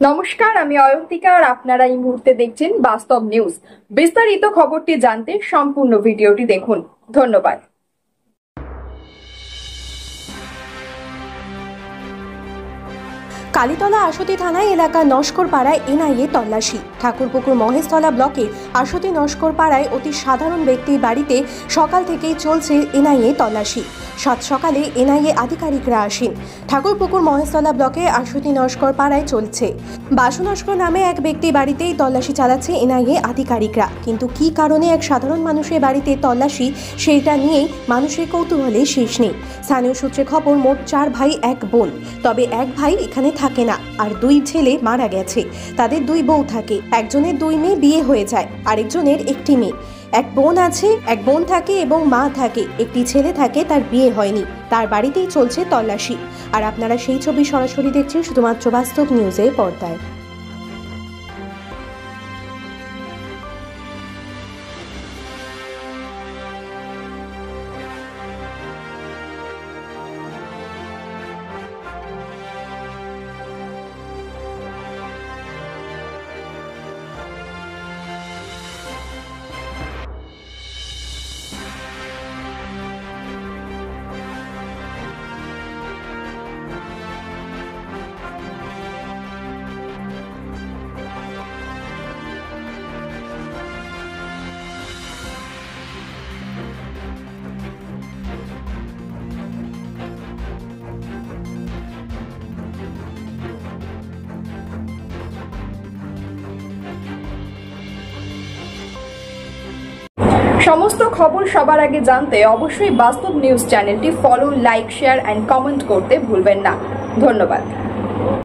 নমস্কার, আমি অয়ন্তিকা আর আপনারা এই মুহূর্তে দেখছেন বাস্তব নিউজ। বিস্তারিত খবরটি জানতে সম্পূর্ণ ভিডিওটি দেখুন। ধন্যবাদ। কালীতলা আশুতি থানায় এলাকার নস্করপাড়ায় এনআইএ তল্লাশি। ঠাকুরপুকুর মহেশতলা ব্লকে আশুতি নস্করপাড়ায় অতি সাধারণ ব্যক্তির বাড়িতে সকাল থেকেই চলছে এনআইএ তল্লাশি। সাত সকালে এনআইএ আধিকারিকরা আসেন। ঠাকুরপুকুর মহেশতলা ব্লকে আশুতি নস্করপাড়ায় চলছে বাসু নস্কর নামে এক ব্যক্তি বাড়িতেই তল্লাশি চালাচ্ছে এনআইএ আধিকারিকরা। কিন্তু কি কারণে এক সাধারণ মানুষের বাড়িতে তল্লাশি, সেইটা নিয়েই মানুষের কৌতূহলে শেষ নেই। স্থানীয় সূত্রে খবর, মোট 4 ভাই এক বোন, তবে এক ভাই এখানে থাকে না আর 2 ছেলে মারা গেছে। তাদের 2 বউ থাকে, একজনের 2 মেয়ে বিয়ে হয়ে যায়, আরেকজনের একটি মেয়ে। এক বোন আছে, এক বোন থাকে এবং মা থাকে, একটি ছেলে থাকে, তার বিয়ে হয়নি। তার বাড়িতেই চলছে তল্লাশি। আর আপনারা সেই ছবি সরাসরি দেখছেন শুধুমাত্র বাস্তব নিউজের পর্দায়। সমস্ত খবর সবার আগে জানতে অবশ্যই বাস্তব নিউজ চ্যানেলটি follow, like, share and comment করতে ভুলবেন না। ধন্যবাদ।